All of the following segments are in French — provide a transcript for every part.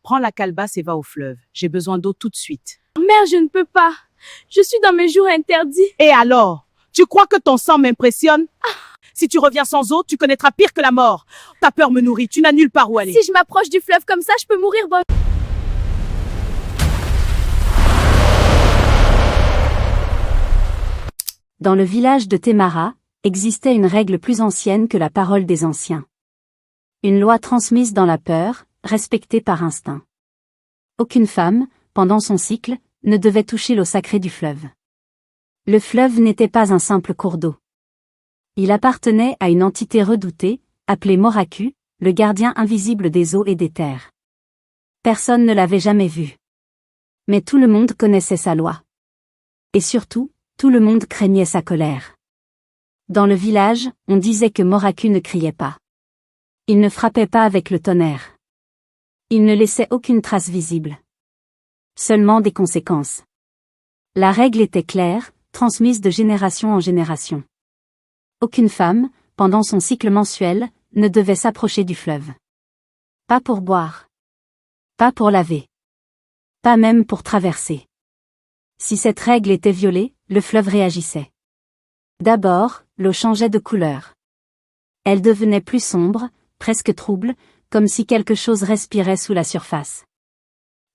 Prends la calebasse et va au fleuve. J'ai besoin d'eau tout de suite. Mère, je ne peux pas. Je suis dans mes jours interdits. Et alors? Tu crois que ton sang m'impressionne? Si tu reviens sans eau, tu connaîtras pire que la mort. Ta peur me nourrit, tu n'as nulle part où aller. Si je m'approche du fleuve comme ça, je peux mourir. Dans le village de Témara, existait une règle plus ancienne que la parole des anciens. Une loi transmise dans la peur, respectée par instinct. Aucune femme, pendant son cycle, ne devait toucher l'eau sacrée du fleuve. Le fleuve n'était pas un simple cours d'eau. Il appartenait à une entité redoutée, appelée Moraku, le gardien invisible des eaux et des terres. Personne ne l'avait jamais vu. Mais tout le monde connaissait sa loi. Et surtout, tout le monde craignait sa colère. Dans le village, on disait que Moraku ne criait pas. Il ne frappait pas avec le tonnerre. Il ne laissait aucune trace visible. Seulement des conséquences. La règle était claire, transmise de génération en génération. Aucune femme, pendant son cycle mensuel, ne devait s'approcher du fleuve. Pas pour boire. Pas pour laver. Pas même pour traverser. Si cette règle était violée, le fleuve réagissait. D'abord, l'eau changeait de couleur. Elle devenait plus sombre, presque trouble, comme si quelque chose respirait sous la surface.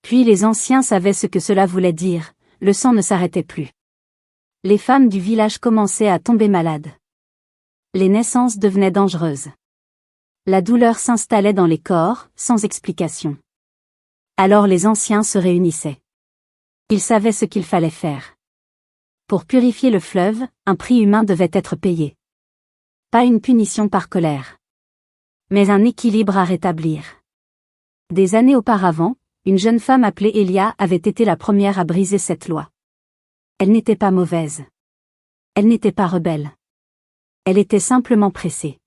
Puis les anciens savaient ce que cela voulait dire, le sang ne s'arrêtait plus. Les femmes du village commençaient à tomber malades. Les naissances devenaient dangereuses. La douleur s'installait dans les corps, sans explication. Alors les anciens se réunissaient. Ils savaient ce qu'il fallait faire. Pour purifier le fleuve, un prix humain devait être payé. Pas une punition par colère. Mais un équilibre à rétablir. Des années auparavant, une jeune femme appelée Elia avait été la première à briser cette loi. Elle n'était pas mauvaise. Elle n'était pas rebelle. Elle était simplement pressée.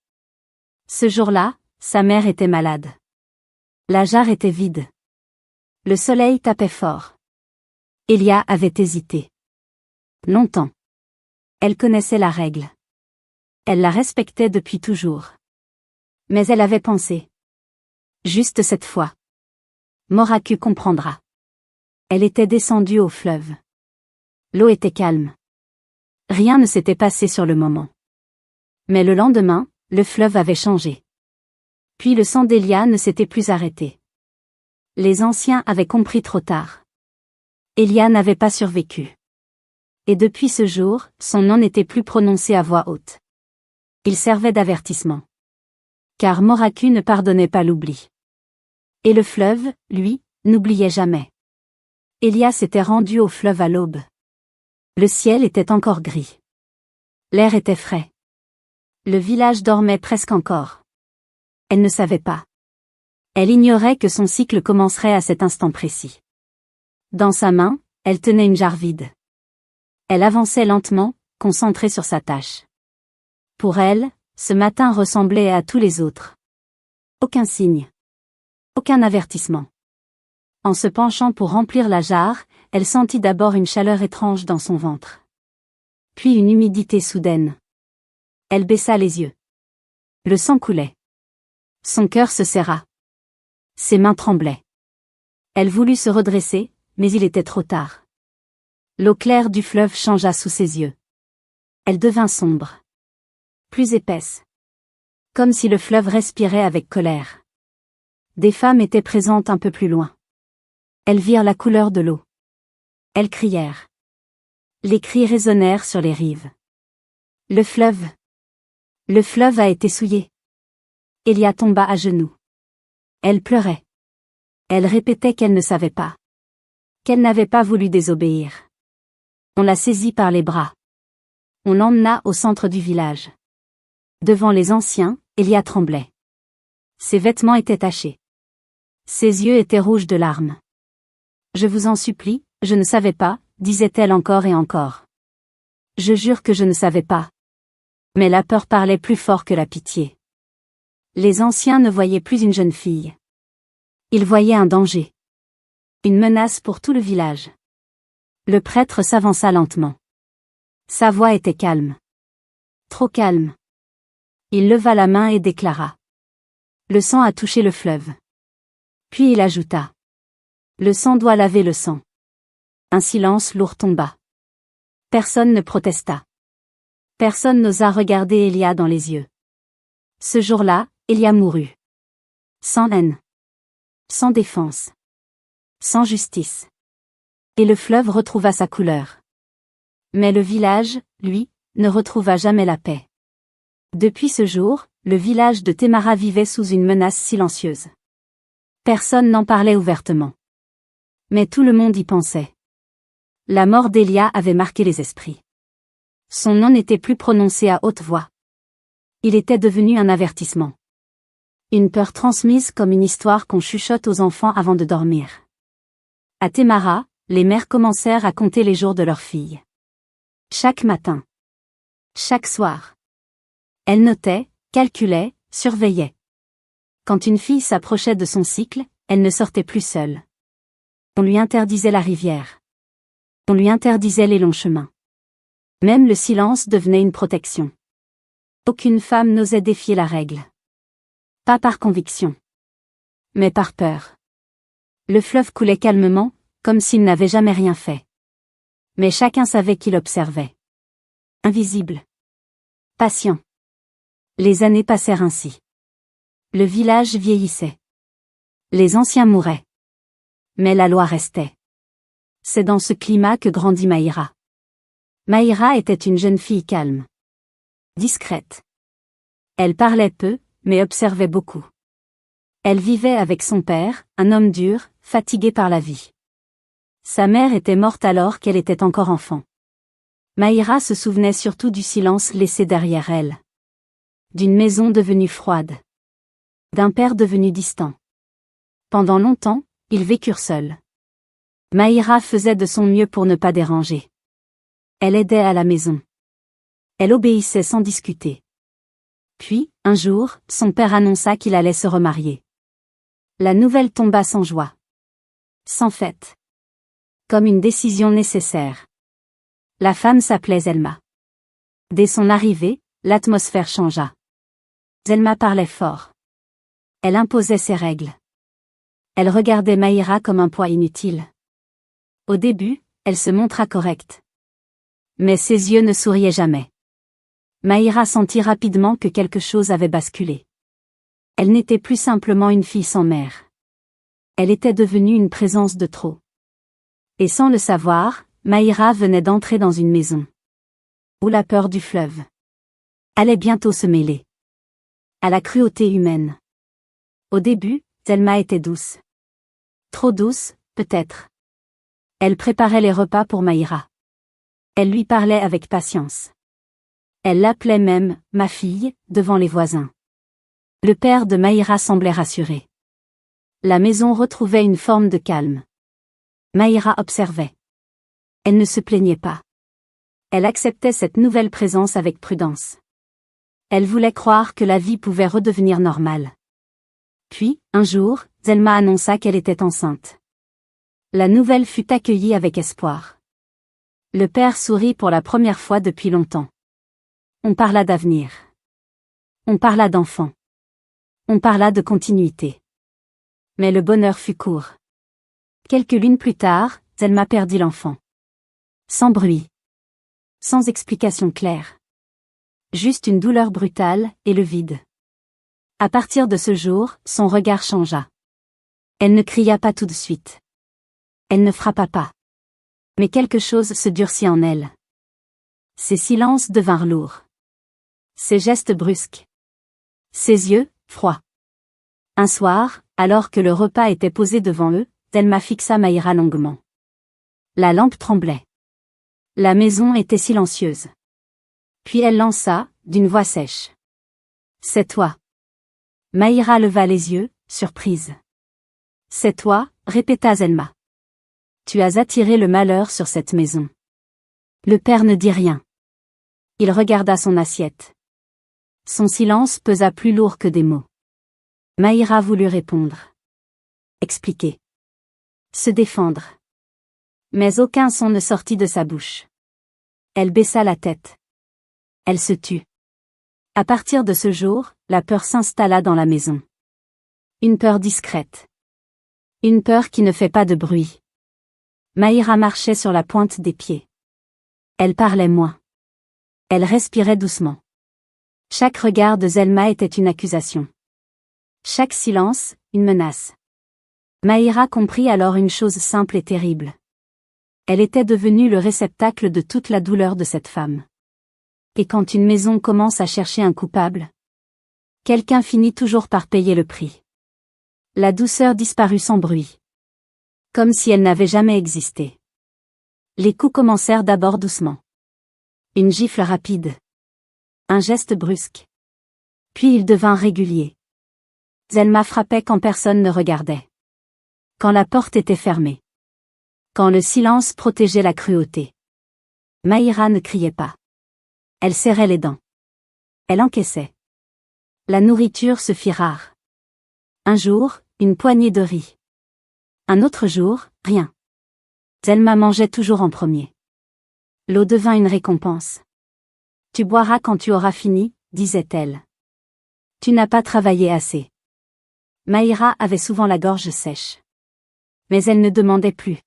Ce jour-là, sa mère était malade. La jarre était vide. Le soleil tapait fort. Elia avait hésité. Longtemps. Elle connaissait la règle. Elle la respectait depuis toujours. Mais elle avait pensé. Juste cette fois. Moraku comprendra. Elle était descendue au fleuve. L'eau était calme. Rien ne s'était passé sur le moment. Mais le lendemain, le fleuve avait changé. Puis le sang d'Elia ne s'était plus arrêté. Les anciens avaient compris trop tard. Elia n'avait pas survécu. Et depuis ce jour, son nom n'était plus prononcé à voix haute. Il servait d'avertissement. Car Moraku ne pardonnait pas l'oubli. Et le fleuve, lui, n'oubliait jamais. Elia s'était rendu au fleuve à l'aube. Le ciel était encore gris. L'air était frais. Le village dormait presque encore. Elle ne savait pas. Elle ignorait que son cycle commencerait à cet instant précis. Dans sa main, elle tenait une jarre vide. Elle avançait lentement, concentrée sur sa tâche. Pour elle, ce matin ressemblait à tous les autres. Aucun signe. Aucun avertissement. En se penchant pour remplir la jarre, elle sentit d'abord une chaleur étrange dans son ventre. Puis une humidité soudaine. Elle baissa les yeux. Le sang coulait. Son cœur se serra. Ses mains tremblaient. Elle voulut se redresser, mais il était trop tard. L'eau claire du fleuve changea sous ses yeux. Elle devint sombre. Plus épaisse. Comme si le fleuve respirait avec colère. Des femmes étaient présentes un peu plus loin. Elles virent la couleur de l'eau. Elles crièrent. Les cris résonnèrent sur les rives. Le fleuve. Le fleuve a été souillé. Elia tomba à genoux. Elle pleurait. Elle répétait qu'elle ne savait pas. Qu'elle n'avait pas voulu désobéir. On la saisit par les bras. On l'emmena au centre du village. Devant les anciens, Elia tremblait. Ses vêtements étaient tachés. Ses yeux étaient rouges de larmes. « Je vous en supplie, je ne savais pas », disait-elle encore et encore. « Je jure que je ne savais pas. » Mais la peur parlait plus fort que la pitié. Les anciens ne voyaient plus une jeune fille. Ils voyaient un danger. Une menace pour tout le village. Le prêtre s'avança lentement. Sa voix était calme. Trop calme. Il leva la main et déclara. Le sang a touché le fleuve. Puis il ajouta. Le sang doit laver le sang. Un silence lourd tomba. Personne ne protesta. Personne n'osa regarder Elia dans les yeux. Ce jour-là, Elia mourut. Sans haine. Sans défense. Sans justice. Et le fleuve retrouva sa couleur. Mais le village, lui, ne retrouva jamais la paix. Depuis ce jour, le village de Témara vivait sous une menace silencieuse. Personne n'en parlait ouvertement. Mais tout le monde y pensait. La mort d'Elia avait marqué les esprits. Son nom n'était plus prononcé à haute voix. Il était devenu un avertissement. Une peur transmise comme une histoire qu'on chuchote aux enfants avant de dormir. À Témara, les mères commencèrent à compter les jours de leurs filles. Chaque matin. Chaque soir. Elles notaient, calculaient, surveillaient. Quand une fille s'approchait de son cycle, elle ne sortait plus seule. On lui interdisait la rivière. On lui interdisait les longs chemins. Même le silence devenait une protection. Aucune femme n'osait défier la règle. Pas par conviction. Mais par peur. Le fleuve coulait calmement, comme s'il n'avait jamais rien fait. Mais chacun savait qu'il observait. Invisible. Patient. Les années passèrent ainsi. Le village vieillissait. Les anciens mouraient. Mais la loi restait. C'est dans ce climat que grandit Maïra. Maïra était une jeune fille calme. Discrète. Elle parlait peu, mais observait beaucoup. Elle vivait avec son père, un homme dur, fatigué par la vie. Sa mère était morte alors qu'elle était encore enfant. Maïra se souvenait surtout du silence laissé derrière elle. D'une maison devenue froide. D'un père devenu distant. Pendant longtemps, ils vécurent seuls. Maïra faisait de son mieux pour ne pas déranger. Elle aidait à la maison. Elle obéissait sans discuter. Puis, un jour, son père annonça qu'il allait se remarier. La nouvelle tomba sans joie. Sans fête. Comme une décision nécessaire. La femme s'appelait Zelma. Dès son arrivée, l'atmosphère changea. Zelma parlait fort. Elle imposait ses règles. Elle regardait Maïra comme un poids inutile. Au début, elle se montra correcte. Mais ses yeux ne souriaient jamais. Maïra sentit rapidement que quelque chose avait basculé. Elle n'était plus simplement une fille sans mère. Elle était devenue une présence de trop. Et sans le savoir, Maïra venait d'entrer dans une maison. Où la peur du fleuve allait bientôt se mêler à la cruauté humaine. Au début, Zelma était douce. Trop douce, peut-être. Elle préparait les repas pour Maïra. Elle lui parlait avec patience. Elle l'appelait même « ma fille » devant les voisins. Le père de Maïra semblait rassuré. La maison retrouvait une forme de calme. Maïra observait. Elle ne se plaignait pas. Elle acceptait cette nouvelle présence avec prudence. Elle voulait croire que la vie pouvait redevenir normale. Puis, un jour, Zelma annonça qu'elle était enceinte. La nouvelle fut accueillie avec espoir. Le père sourit pour la première fois depuis longtemps. On parla d'avenir. On parla d'enfants. On parla de continuité. Mais le bonheur fut court. Quelques lunes plus tard, Zelma perdit l'enfant. Sans bruit. Sans explication claire. Juste une douleur brutale, et le vide. À partir de ce jour, son regard changea. Elle ne cria pas tout de suite. Elle ne frappa pas. Mais quelque chose se durcit en elle. Ses silences devinrent lourds. Ses gestes brusques. Ses yeux, froids. Un soir, alors que le repas était posé devant eux, Zelma fixa Maïra longuement. La lampe tremblait. La maison était silencieuse. Puis elle lança, d'une voix sèche. « C'est toi. » Maïra leva les yeux, surprise. « C'est toi, » répéta Zelma. « Tu as attiré le malheur sur cette maison. » Le père ne dit rien. Il regarda son assiette. Son silence pesa plus lourd que des mots. Maïra voulut répondre. Expliquer. Se défendre. Mais aucun son ne sortit de sa bouche. Elle baissa la tête. Elle se tut. À partir de ce jour, la peur s'installa dans la maison. Une peur discrète. Une peur qui ne fait pas de bruit. Maïra marchait sur la pointe des pieds. Elle parlait moins. Elle respirait doucement. Chaque regard de Zelma était une accusation. Chaque silence, une menace. Maïra comprit alors une chose simple et terrible. Elle était devenue le réceptacle de toute la douleur de cette femme. Et quand une maison commence à chercher un coupable, quelqu'un finit toujours par payer le prix. La douceur disparut sans bruit. Comme si elle n'avait jamais existé. Les coups commencèrent d'abord doucement. Une gifle rapide. Un geste brusque. Puis il devint régulier. Zelma frappait quand personne ne regardait. Quand la porte était fermée. Quand le silence protégeait la cruauté. Maïra ne criait pas. Elle serrait les dents. Elle encaissait. La nourriture se fit rare. Un jour, une poignée de riz. Un autre jour, rien. Zelma mangeait toujours en premier. L'eau devint une récompense. Tu boiras quand tu auras fini, disait-elle. Tu n'as pas travaillé assez. Maïra avait souvent la gorge sèche. Mais elle ne demandait plus.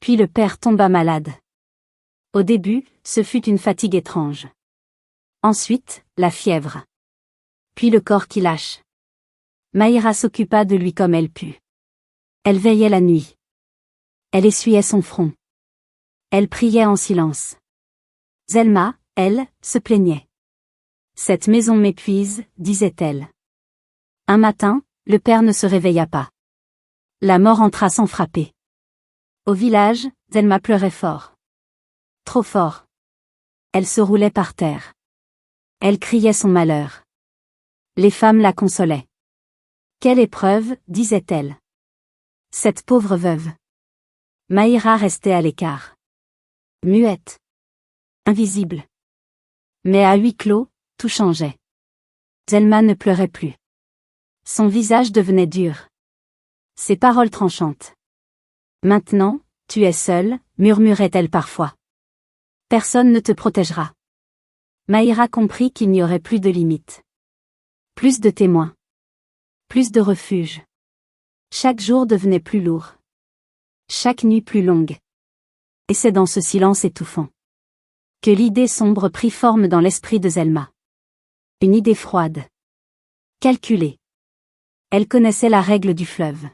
Puis le père tomba malade. Au début, ce fut une fatigue étrange. Ensuite, la fièvre. Puis le corps qui lâche. Maïra s'occupa de lui comme elle put. Elle veillait la nuit. Elle essuyait son front. Elle priait en silence. Zelma, elle, se plaignait. Cette maison m'épuise, disait-elle. Un matin, le père ne se réveilla pas. La mort entra sans frapper. Au village, Zelma pleurait fort. Trop fort. Elle se roulait par terre. Elle criait son malheur. Les femmes la consolaient. Quelle épreuve, disait-elle. Cette pauvre veuve. Maïra restait à l'écart. Muette. Invisible. Mais à huis clos, tout changeait. Zelma ne pleurait plus. Son visage devenait dur. Ses paroles tranchantes. Maintenant, tu es seule, murmurait-elle parfois. Personne ne te protégera. Maïra comprit qu'il n'y aurait plus de limites. Plus de témoins. Plus de refuge. Chaque jour devenait plus lourd. Chaque nuit plus longue. Et c'est dans ce silence étouffant que l'idée sombre prit forme dans l'esprit de Zelma. Une idée froide. Calculée. Elle connaissait la règle du fleuve.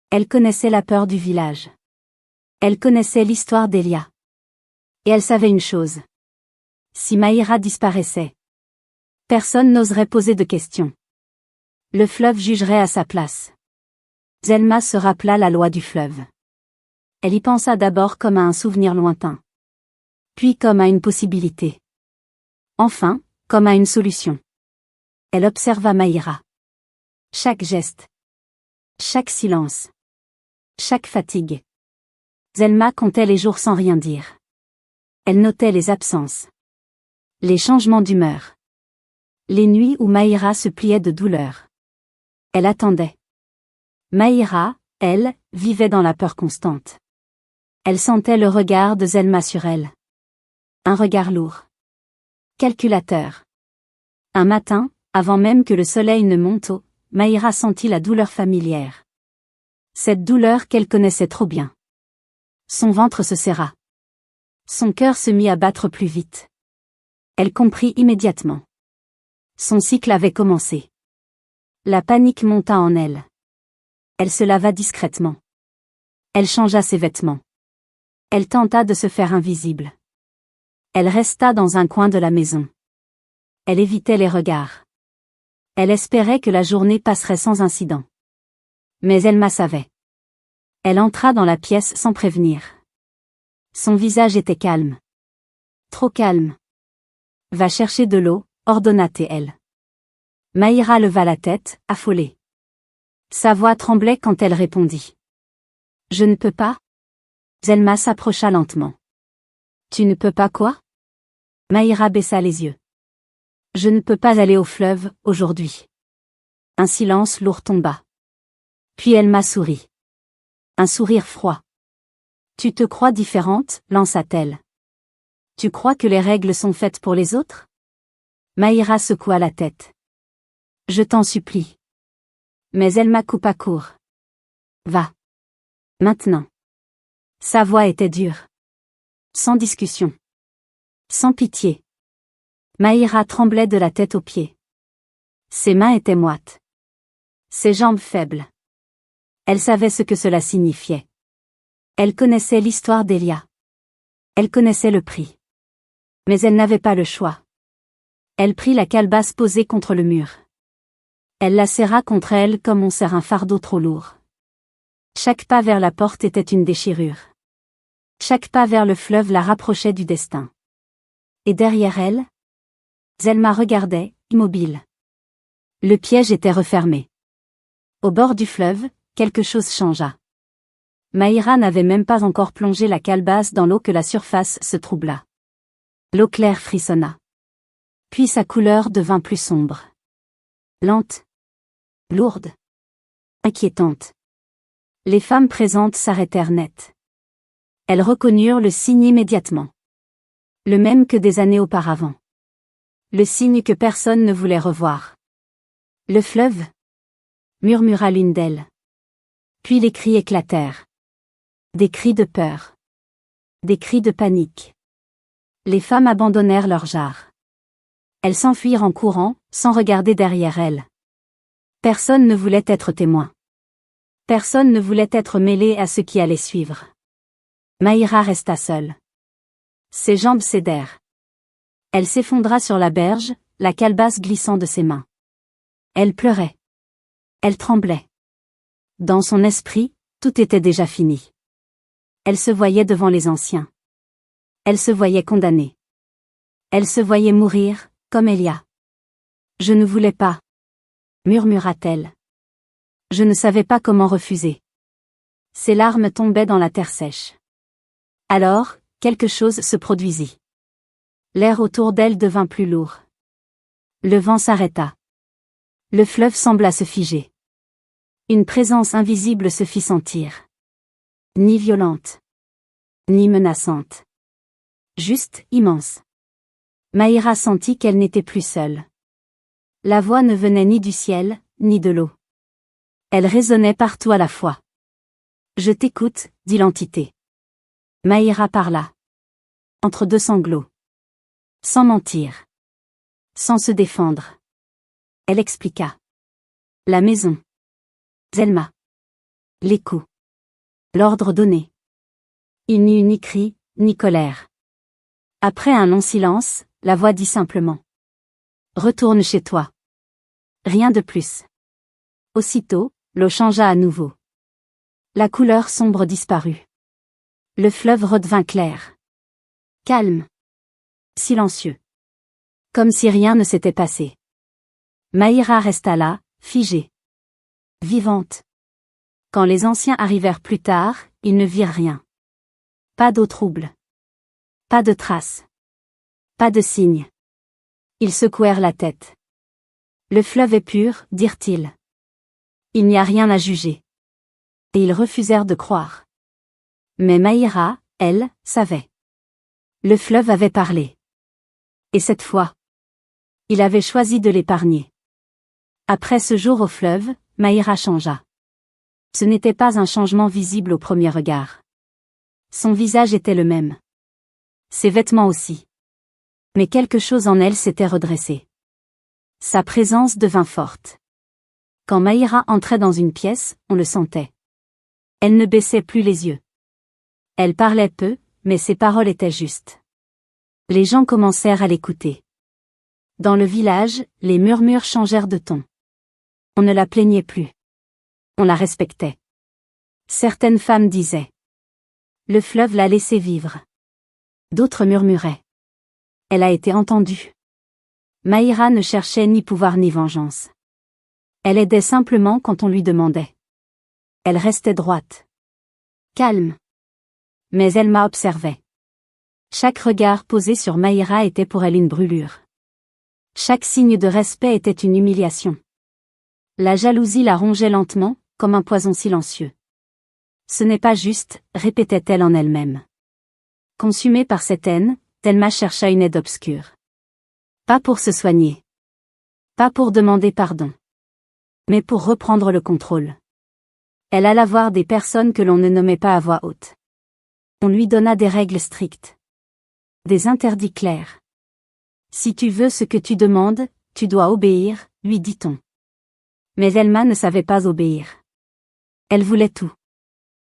Elle connaissait la peur du village. Elle connaissait l'histoire d'Elia. Et elle savait une chose. Si Maïra disparaissait, personne n'oserait poser de questions. Le fleuve jugerait à sa place. Zelma se rappela la loi du fleuve. Elle y pensa d'abord comme à un souvenir lointain. Puis comme à une possibilité. Enfin, comme à une solution. Elle observa Maïra. Chaque geste. Chaque silence. Chaque fatigue. Zelma comptait les jours sans rien dire. Elle notait les absences. Les changements d'humeur. Les nuits où Maïra se pliait de douleur. Elle attendait. Maïra, elle, vivait dans la peur constante. Elle sentait le regard de Zelma sur elle. Un regard lourd. Calculateur. Un matin, avant même que le soleil ne monte haut, Maïra sentit la douleur familière. Cette douleur qu'elle connaissait trop bien. Son ventre se serra. Son cœur se mit à battre plus vite. Elle comprit immédiatement. Son cycle avait commencé. La panique monta en elle. Elle se lava discrètement. Elle changea ses vêtements. Elle tenta de se faire invisible. Elle resta dans un coin de la maison. Elle évitait les regards. Elle espérait que la journée passerait sans incident. Mais Zelma savait. Elle entra dans la pièce sans prévenir. Son visage était calme. Trop calme. Va chercher de l'eau, ordonna-t-elle. Maïra leva la tête, affolée. Sa voix tremblait quand elle répondit. Je ne peux pas. Zelma s'approcha lentement. Tu ne peux pas quoi? Maïra baissa les yeux. Je ne peux pas aller au fleuve, aujourd'hui. Un silence lourd tomba. Puis elle m'a souri. Un sourire froid. Tu te crois différente, lança-t-elle. Tu crois que les règles sont faites pour les autres? Maïra secoua la tête. Je t'en supplie. Mais elle m'a coupa court. Va. Maintenant. Sa voix était dure. Sans discussion. Sans pitié. Maïra tremblait de la tête aux pieds. Ses mains étaient moites. Ses jambes faibles. Elle savait ce que cela signifiait. Elle connaissait l'histoire d'Elia. Elle connaissait le prix. Mais elle n'avait pas le choix. Elle prit la calebasse posée contre le mur. Elle la serra contre elle comme on serre un fardeau trop lourd. Chaque pas vers la porte était une déchirure. Chaque pas vers le fleuve la rapprochait du destin. Et derrière elle, Zelma regardait, immobile. Le piège était refermé. Au bord du fleuve, quelque chose changea. Maïra n'avait même pas encore plongé la calebasse dans l'eau que la surface se troubla. L'eau claire frissonna. Puis sa couleur devint plus sombre. Lente. Lourde. Inquiétante. Les femmes présentes s'arrêtèrent net. Elles reconnurent le signe immédiatement. Le même que des années auparavant. Le signe que personne ne voulait revoir. Le fleuve? Murmura l'une d'elles. Puis les cris éclatèrent. Des cris de peur. Des cris de panique. Les femmes abandonnèrent leurs jarres. Elles s'enfuirent en courant, sans regarder derrière elles. Personne ne voulait être témoin. Personne ne voulait être mêlé à ce qui allait suivre. Maïra resta seule. Ses jambes cédèrent. Elle s'effondra sur la berge, la calebasse glissant de ses mains. Elle pleurait. Elle tremblait. Dans son esprit, tout était déjà fini. Elle se voyait devant les anciens. Elle se voyait condamnée. Elle se voyait mourir, comme Elia. Je ne voulais pas, murmura-t-elle. Je ne savais pas comment refuser. Ses larmes tombaient dans la terre sèche. Alors, quelque chose se produisit. L'air autour d'elle devint plus lourd. Le vent s'arrêta. Le fleuve sembla se figer. Une présence invisible se fit sentir. Ni violente. Ni menaçante. Juste immense. Maïra sentit qu'elle n'était plus seule. La voix ne venait ni du ciel, ni de l'eau. Elle résonnait partout à la fois. Je t'écoute, dit l'entité. Maïra parla. Entre deux sanglots. Sans mentir. Sans se défendre. Elle expliqua. La maison. Zelma. Les coups. L'ordre donné. Il n'y eut ni cri, ni colère. Après un long silence, la voix dit simplement. Retourne chez toi. Rien de plus. Aussitôt, l'eau changea à nouveau. La couleur sombre disparut. Le fleuve redevint clair. Calme. Silencieux. Comme si rien ne s'était passé. Maïra resta là, figée. Vivante. Quand les anciens arrivèrent plus tard, ils ne virent rien. Pas d'eau trouble. Pas de traces. Pas de signes. Ils secouèrent la tête. Le fleuve est pur, dirent-ils. Il n'y a rien à juger. Et ils refusèrent de croire. Mais Maïra, elle, savait. Le fleuve avait parlé. Et cette fois, il avait choisi de l'épargner. Après ce jour au fleuve, Maïra changea. Ce n'était pas un changement visible au premier regard. Son visage était le même. Ses vêtements aussi. Mais quelque chose en elle s'était redressé. Sa présence devint forte. Quand Maïra entrait dans une pièce, on le sentait. Elle ne baissait plus les yeux. Elle parlait peu, mais ses paroles étaient justes. Les gens commencèrent à l'écouter. Dans le village, les murmures changèrent de ton. On ne la plaignait plus. On la respectait. Certaines femmes disaient. Le fleuve l'a laissé vivre. D'autres murmuraient. Elle a été entendue. Maïra ne cherchait ni pouvoir ni vengeance. Elle aidait simplement quand on lui demandait. Elle restait droite. Calme. Mais Zelma observait. Chaque regard posé sur Maïra était pour elle une brûlure. Chaque signe de respect était une humiliation. La jalousie la rongeait lentement, comme un poison silencieux. Ce n'est pas juste, répétait-elle en elle-même. Consumée par cette haine, Thelma chercha une aide obscure. Pas pour se soigner. Pas pour demander pardon. Mais pour reprendre le contrôle. Elle alla voir des personnes que l'on ne nommait pas à voix haute. On lui donna des règles strictes. Des interdits clairs. Si tu veux ce que tu demandes, tu dois obéir, lui dit-on. Mais Zelma ne savait pas obéir. Elle voulait tout.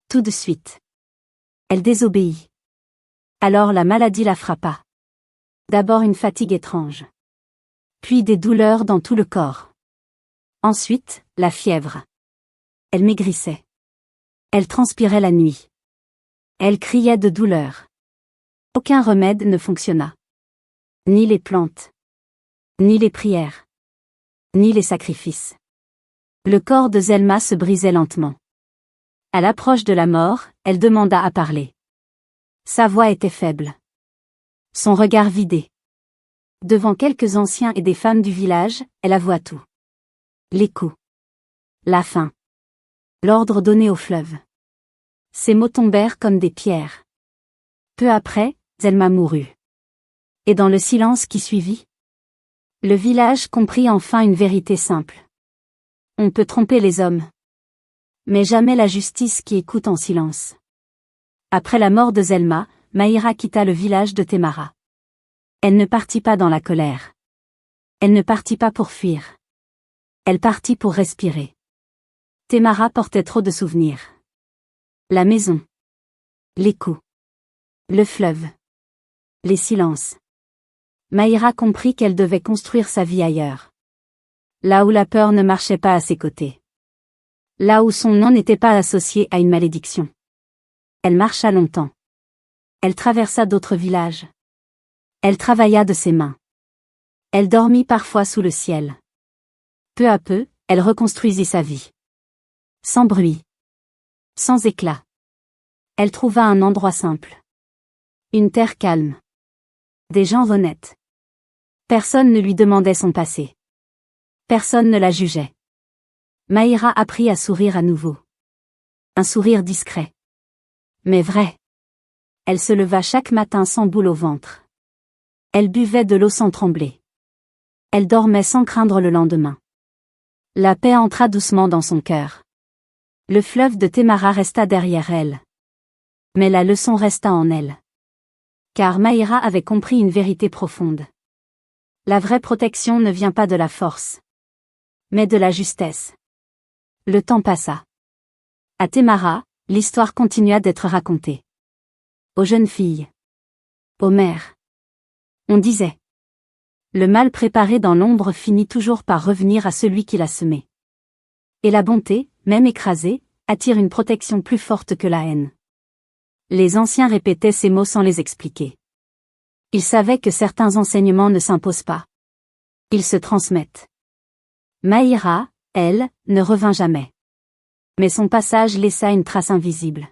Tout de suite. Elle désobéit. Alors la maladie la frappa. D'abord une fatigue étrange. Puis des douleurs dans tout le corps. Ensuite, la fièvre. Elle maigrissait. Elle transpirait la nuit. Elle criait de douleur. Aucun remède ne fonctionna. Ni les plantes. Ni les prières. Ni les sacrifices. Le corps de Zelma se brisait lentement. À l'approche de la mort, elle demanda à parler. Sa voix était faible. Son regard vidé. Devant quelques anciens et des femmes du village, elle avoua tout. Les coups. La faim. L'ordre donné au fleuve. Ces mots tombèrent comme des pierres. Peu après, Zelma mourut. Et dans le silence qui suivit, le village comprit enfin une vérité simple. On peut tromper les hommes. Mais jamais la justice qui écoute en silence. Après la mort de Zelma, Maïra quitta le village de Témara. Elle ne partit pas dans la colère. Elle ne partit pas pour fuir. Elle partit pour respirer. Témara portait trop de souvenirs. La maison. Les coups. Le fleuve. Les silences. Maïra comprit qu'elle devait construire sa vie ailleurs. Là où la peur ne marchait pas à ses côtés. Là où son nom n'était pas associé à une malédiction. Elle marcha longtemps. Elle traversa d'autres villages. Elle travailla de ses mains. Elle dormit parfois sous le ciel. Peu à peu, elle reconstruisit sa vie. Sans bruit. Sans éclat. Elle trouva un endroit simple. Une terre calme. Des gens honnêtes. Personne ne lui demandait son passé. Personne ne la jugeait. Maïra apprit à sourire à nouveau. Un sourire discret. Mais vrai. Elle se leva chaque matin sans boule au ventre. Elle buvait de l'eau sans trembler. Elle dormait sans craindre le lendemain. La paix entra doucement dans son cœur. Le fleuve de Témara resta derrière elle. Mais la leçon resta en elle. Car Maïra avait compris une vérité profonde. La vraie protection ne vient pas de la force, mais de la justesse. Le temps passa. À Témara, l'histoire continua d'être racontée. Aux jeunes filles. Aux mères. On disait. Le mal préparé dans l'ombre finit toujours par revenir à celui qui l'a semé. Et la bonté, même écrasée, attire une protection plus forte que la haine. Les anciens répétaient ces mots sans les expliquer. Ils savaient que certains enseignements ne s'imposent pas. Ils se transmettent. Maïra, elle, ne revint jamais. Mais son passage laissa une trace invisible.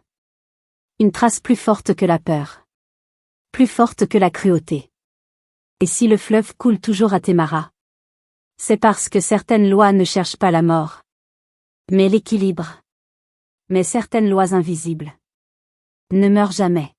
Une trace plus forte que la peur. Plus forte que la cruauté. Et si le fleuve coule toujours à Témara, c'est parce que certaines lois ne cherchent pas la mort, mais l'équilibre. Mais certaines lois invisibles ne meurent jamais.